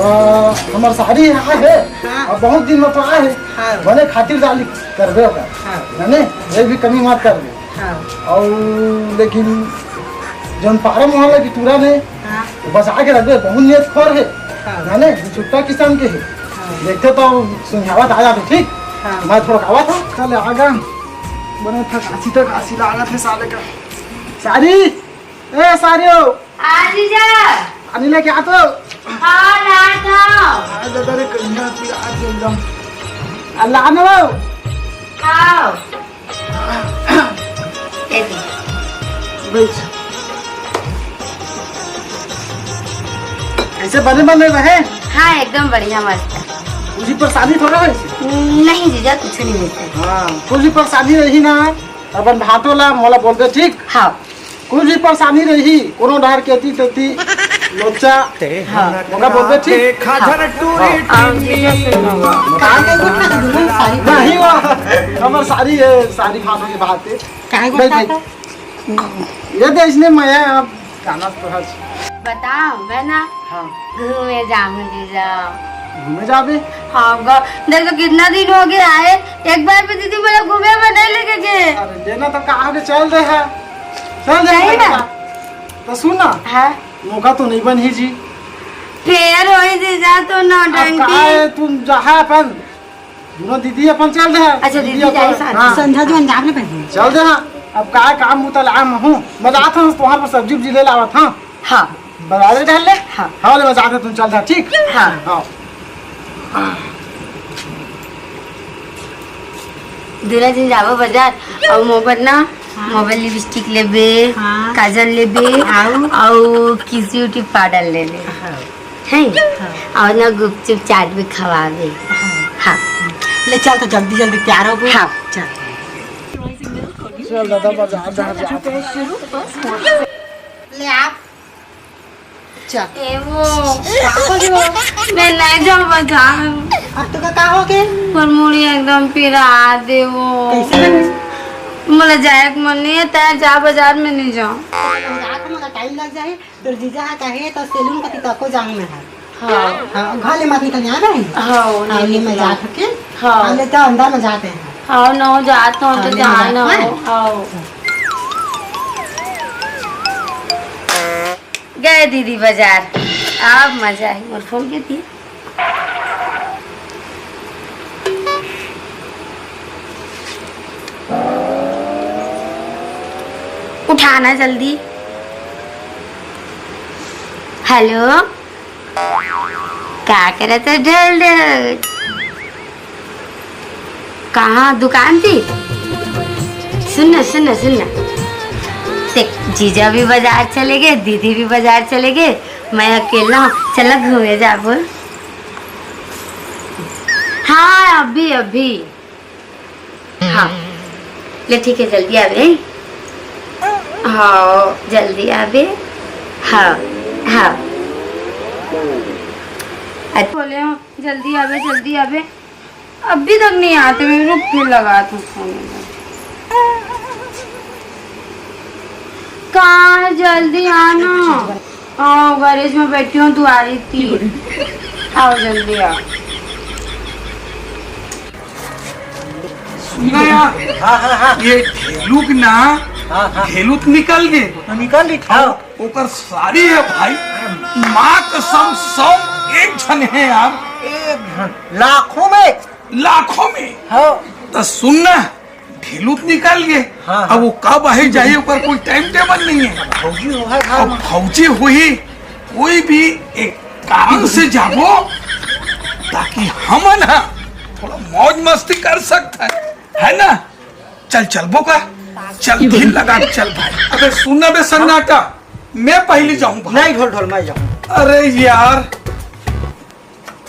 हमार साड़ी यहाँ है और बहुत दिन में पड़ा है बने खातिर डाली करबे होगा जाने ये भी कमी मत कर दे और लेकिन जन पारम वहाँ की टूरा ने बस आके रख दे बहुत नियत खोर है जाने छुट्टा किसान के है देखते तो सुझावत आ जाते ठीक मैं थोड़ा खावा था चल आगा बने था काशी तक काशी लगा थे साले का सारी ए सारियो आजीजा पानी लेके आ तो हाँ लाता आज तेरे कन्या की आज एकदम अल्लाह ने वो आओ ऐसे बैठ ऐसे बने बने रहे हाँ एकदम बढ़िया मस्त कुछ परेशानी थोड़ा है नहीं जीजा कुछ नहीं मिलता हाँ कुछ परेशानी रही ना अपन भाटो ला मोला बोलते ठीक हाँ कुछ परेशानी रही कोनो डार केती तेती लोचा हाँ मोला बोलते ठीक नहीं वो हमार सारी है सारी भाटो की बात है ये देश ने मैं अब गाना तो है बताओ मैं ना हाँ घूमे जाऊँ जीजा घूमे जाबे हाँ देख तो कितना दिन हो गया है एक बार भी दीदी बोला घूमे में नहीं लेके गए अरे लेना तो कहाँ के चल रहे हैं चल नहीं रहे ना। तो सुन ना हाँ मौका तो नहीं बन ही जी फिर वही जीजा तो अब नौटंकी कहाँ है तुम जहाँ अपन दोनों दीदी अपन चल रहे हैं अच्छा दीदी अपन- जाए साथ हाँ, संध्या जो अंजाम में पहन चल रहे हैं अब का काम मुतल आम हूँ मैं जाता हूँ वहाँ पर सब्जी उब्जी ले लावा था हाँ बाजार डाल ले हाँ। हाँ ले मैं जाते तुम चल रहा ठीक हाँ। हाँ दूल्हा दिन जाबो बाजार और मोबाइल ना मोबाइल लिपस्टिक लेबे काजल लेबे और किसी उटी पाउडर ले ले हैं और ना गुपचुप चाट भी खवाबे हाँ ले चल तो जल्दी जल्दी तैयार हो गए हाँ चल चल दादा बाजार जाते ले आप चल ए वो मैं नहीं जाऊँ बाजार अब तो का हो गए पर मुड़ी एकदम पिरा दे वो कैसे बनी मुझे जाए के मन नहीं है तैयार जा बाजार में नहीं जाऊँ रात में टाइम लग जाए तो जीजा कहे तो सैलून का तको जाऊं मैं हाँ हां घर ले मत निकल आ रही हाँ हां ये मैं जा के हाँ। ले तो अंदर में जाते हैं हाँ ना हो जाता हूँ तो हाँ, जाना हाँ। हो हाँ गए दीदी बाजार अब मजा आई और फोन के थी उठाना जल्दी हेलो क्या करे तो ढल ढल कहाँ दुकान थी सुनना सुनना सुनना देख जीजा भी बाजार चले गए दीदी भी बाजार चले गए मैं अकेला हूँ चलो घूमे जा बोल हाँ अभी अभी हाँ ले ठीक है जल्दी आवे हाँ जल्दी आवे हाँ हाँ बोले हो जल्दी आवे अभी तक नहीं आते मैं रुक फिर लगा तू फोन कहाँ है जल्दी आना हाँ गैरेज में बैठी हूँ तू आ रही थी आओ जल्दी आओ ये ढेलू ना ढेलू तो निकल गए निकल ली था ओकर साड़ी है भाई माँ कसम सौ एक जन है यार लाखों में हाँ तो सुनना ढेलू तो निकल गए हाँ। अब वो कब आए जाए ऊपर कोई टाइम टेबल नहीं है फौजी हो है अब फौजी हुई कोई भी एक कारण से जाबो ताकि हम ना थोड़ा मौज मस्ती कर सकता है ना चल चल बोका चल दिल लगा के चल भाई अबे सुनना बे सन्नाटा मैं पहले जाऊंगा नहीं ढोल ढोल मैं जाऊँ अरे यार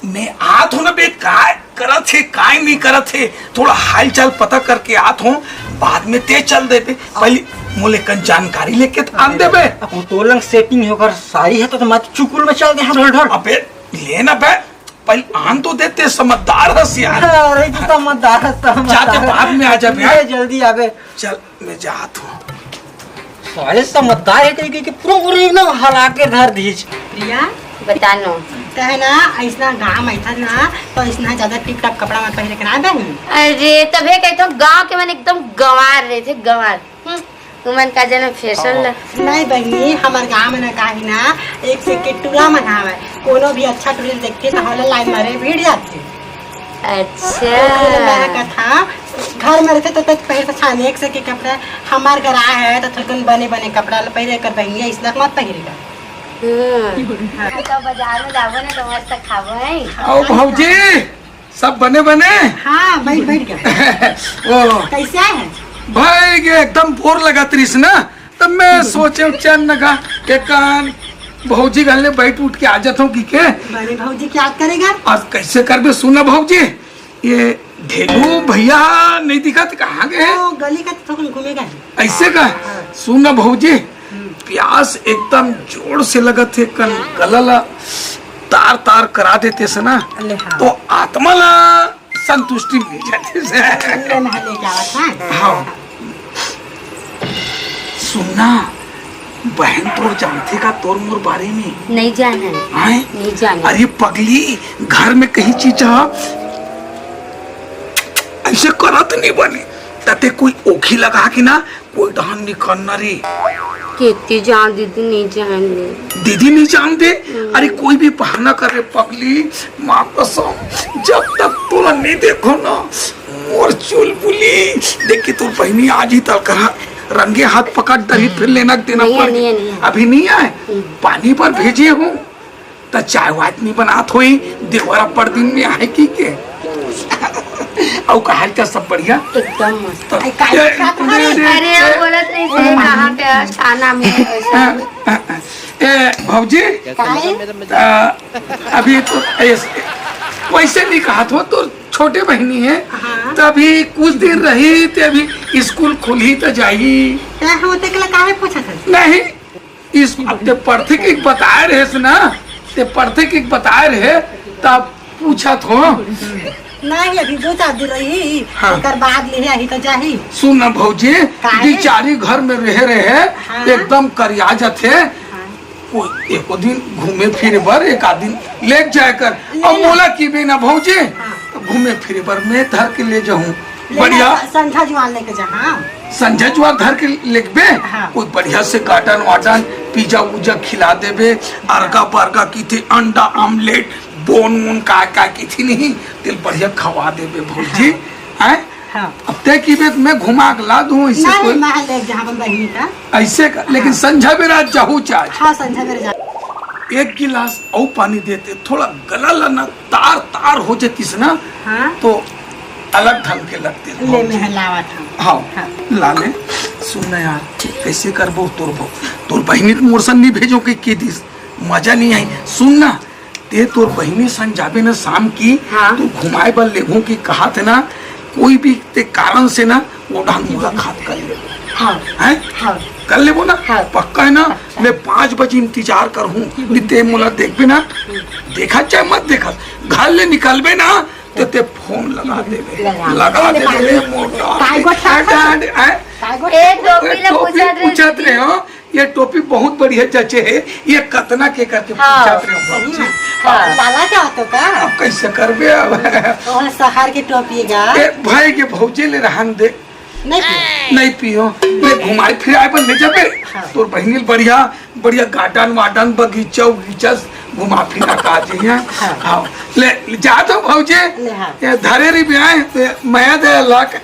मैं आत हूँ ना बे काय करत है काय नहीं करत है थोड़ा हाल चाल पता करके आत हूँ बाद में ते चल दे बे पहले मोले कन जानकारी लेके आन दे बे अब तोलंग सेटिंग होकर सारी है तो मत चुकुल में चल दे ढोल ढोल अबे लेना बे पहले आन तो देते समझदार हस यार अरे तू समझदार जाते बाद में आ जा बे जल्दी आवे चल मैं जात हूँ साले समझदार है कि पूरा पूरी एकदम हला के धर दीज प्रिया बता नो। कहे ना ऐसा गाँव ऐसा ना तो ऐसा ज्यादा टिप टॉप कपड़ा मत पहने के ना बहन। अरे तबे कहते हो गांव के मन एकदम गंवार रहे थे, गंवार। तुमन का जन फैशन ल नहीं बहनी, हमारे गाँव में ना काहे ना एक से के टूरा मनावे, कोनो भी अच्छा टूरा देखते तो हमारे लाइन मारे भीड़ जाते। अच्छा मैं कथा घर में रहते तो पहले तो छाने एक से के कपड़ा, हमारे घर आए है तो थोड़े बने बने कपड़ा पहले कर बहनी, इसलिए मत पहनेगा। तो बाजार में जाबो ना तो मस्त खाबो है। आओ भौजी, सब बने बने। हाँ बैठ बैठ गया। ओ कैसे आए हैं? भाई ये एकदम बोर लगा त्रिस ना, तब मैं सोचे चैन लगा के कान भौजी गले बैठ उठ के आ जाता हूँ के बड़े भौजी क्या करेगा? आज कैसे कर बे। सुना भौजी, ये ढेलू भैया नहीं दिखा तो कहाँ गए? गली का तो घूमेगा ऐसे का सुना भौजी, प्यास एकदम जोर से लगा थे, कल गला तार तार करा देते से ना तो आत्मा ला संतुष्टि मिल जाती से। हाँ सुनना बहन, तोर जानते का तोर मोर बारे में नहीं जाना है, नहीं जाना। अरे पगली, घर में कहीं चीज ऐसे करत नहीं बने तते कोई ओखी लगा कि ना कोई धान निकलना रे। कितनी जान दीदी नहीं जान ले, दीदी नहीं जानते। अरे कोई भी बहाना करे पगली, माँ कसम जब तक तोला नहीं देखो ना मोर चुलबुली देख के तो बहनी आज ही तक रंगे हाथ पकड़ दही फिर लेना देना पड़। अभी नहीं आए, पानी पर भेजे हूँ तो चाय वाच नहीं बनात हुई, देवरा पर दिन में आए की के और कहा क्या सब बढ़िया एकदम मस्त। तो, अरे बोलत नहीं से कहाँ के थाना में भौजी अभी तो वैसे नहीं कहा था, तो छोटे बहनी है तो अभी कुछ दिन रही तो अभी स्कूल खुली तो जाई नहीं। इस अब ते पढ़ते के बताए रहे ना, ते पढ़ते के बताए रहे तब पूछा तो नहीं, अभी 2-4 दिन रही। हाँ। बाद ले आई तो जाही। सुन भौजी, बेचारी घर में रहे हाँ। एकदम करिया जाते। हाँ। कोई एक दिन घूमे फिरे बर एक आध दिन ले जाए कर और बोला की बे ना भौजी हाँ। घूमे फिरे बर मैं धर के ले जाऊँ बढ़िया संझा जुआन लेके जा। संजय जुआर धर के लेके हाँ। कोई बढ़िया से गार्डन वार्डन पिज्जा उज्जा खिला देबे, अर्गा बर्गा की थी, अंडा आमलेट बोन वोन का की थी नहीं दिल बढ़िया खवा देबे भौजी। हाँ। हाँ। अब तय की बेत मैं घुमा के ला दूं ऐसे कोई का ऐसे का, लेकिन हाँ। संझा बेरा जाहू चाहे। हाँ, संझा बेरा एक गिलास और पानी देते, थोड़ा गला लना तार तार हो जाती से ना हाँ। तो अलग ढंग के लगते ले में लावा था। हाँ, हाँ। ला ले। सुन यार कैसे करबो तोर बहनी मोरसन नहीं भेजो के दिस मजा नहीं आई। सुनना ते तोर बहनी सन जाबे ना शाम की हाँ? तो घुमाए बल लेगो की कहा थे ना कोई भी ते कारण से ना वो ढंग मुलाकात कर ले। हाँ। हैं? हाँ। कर ले वो ना हाँ। पक्का है ना मैं 5 बजे इंतजार कर हूँ ते मुला देख भी ना देखा चाहे मत देखा घर ले निकल बे ना तो ते फोन लगा दे मोटा पूछत रहे हो ये टोपी बहुत बढ़िया जचे है, ये कतना के करके पूछत रहे हो लाला क्या तो का अब कैसे करबे अब शहर के टोपी गा भाई के भौजे ले रहन दे नहीं पियो ले घुमाए फिराए पर ले जाबे तोर बहनी बढ़िया बढ़िया गार्डन वार्डन बगीचा उगीचा घुमा फिरा का दिया। हाँ ले जात हो भौजे ये धरेरी भी आए माया दे लाख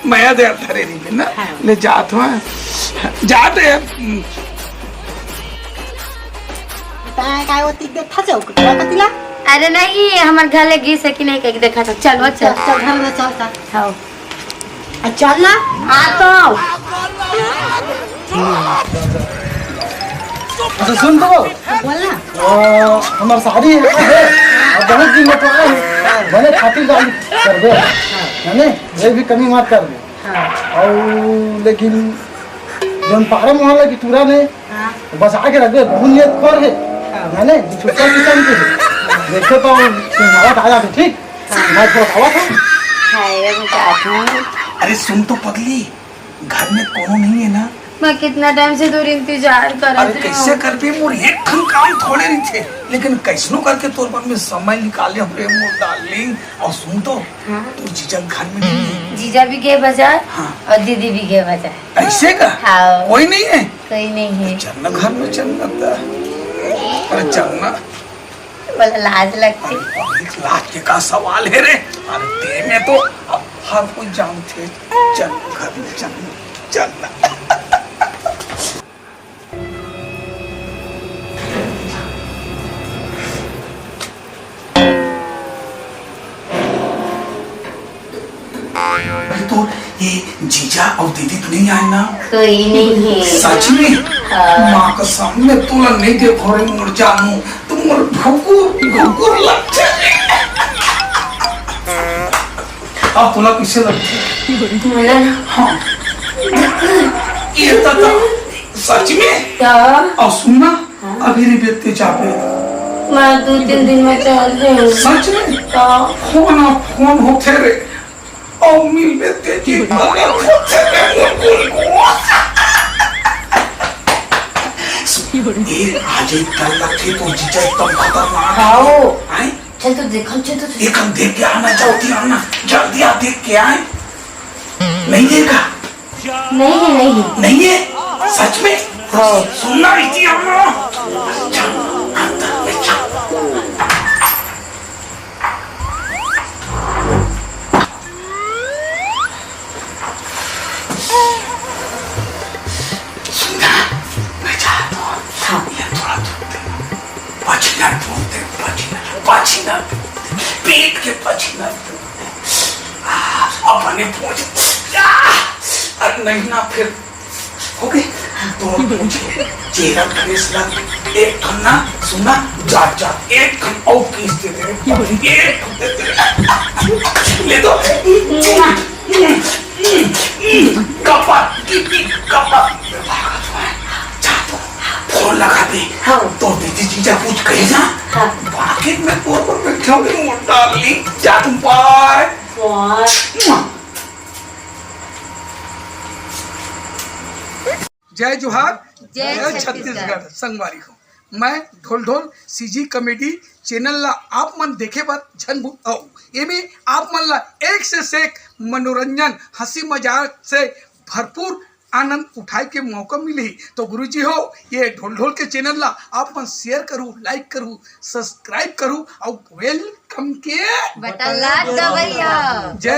माया दे धरेरी भी ना ले जात हो जाते काय होती देखा जाओ कतिला। अरे नहीं हमारे घर ले गी से कि नहीं कह देखा था। चलो चल घर में चल हाँ चल ना आ तो अच्छा सुन तो बोलना हमारी शादी है बहुत दिन में तो आए बने खातिर गाली कर दे है ये भी कमी मत कर दे। और लेकिन जब पारा मोहल्ला की टूरा ने बस आके रख दे बहुत नियत खोर है छोटा किसान के देखे तो तुम्हारा आ जाते ठीक मैं थोड़ा खावा था। अरे सुन तो पगली घर में कोनो नहीं है ना मैं कितना टाइम से तोर इंतजार कर अरे रही कैसे हूँ। कर भी मोर एक खन काम थोड़े नहीं थे, लेकिन कैसनो करके तोर पर में समय निकाले हमरे मोर डार्लिंग। और सुन तो, तू जीजा घर में नहीं है। जीजा भी गए बाजार हाँ। और दीदी भी गए बाजार। ऐसे का? हाँ। कोई नहीं है? कोई नहीं है। चलना घर में चलना था। अरे चलना। बोला लाज लगती। अरे लाज के का सवाल है रे? अरे ते में तो अब हर कोई जानते। चल घर में चलना, चलना। तो ये जीजा और दीदी तो नहीं आए ना? कोई नहीं है। सच में? माँ का सामने तुला नहीं देखो रे मोर जानू, तुम मोर भकुर लगते। अब तुला किसे लगते? मला हाँ। ये तो सच में? क्या? और सुनना, अभी रे बेते जाबे। मैं 2-3 दिन में चल रही हूँ। सच में? क्या? फोन होते रे। और मिल बेते जी होते रे। ये आज एक कल लगते तो जीजा एकदम खतरनाक है। आओ। आए? चल तो देखो, चल तो एक हम देख के आना, जल्दी आना, जल्दी आप देख के आए। नहीं देखा? नहीं है। नहीं है? सच में? हाँ। सुनना इसी आना। चल, अंदर में चल। सुनना, मैं चाहता हूँ। हाँ। ये थोड़ा दूर दे। पसीना बोलते, पसीना पेट के पसीना अपने पहुंचे। अरे नहीं ना, फिर हो गए तो मुझे चेहरा फ्रेश लग। एक खन्ना सुना, जा एक खन और किस दे दे, एक दे दे। ले दो। कपा फोन लगा दे। तो दीदी जीजा कुछ कहे ना, बाकी में तोर पर बैठा हूँ मोर डार्लिंग। जा तुम बाय। जय जोहार, जय छत्तीसगढ़ संगवारी हो। मैं ढोल सीजी कॉमेडी चैनल ला आप मन देखे बर झन भूल आओ। एमे आप मन ला एक से एक मनोरंजन हंसी मजाक से भरपूर आनंद उठाए के मौका मिली। तो गुरुजी हो, ये ढोल के चैनल ला आप मन शेयर करूँ, लाइक करूँ, सब्सक्राइब करूँ और वेलकम के बटन ला दबैया। जय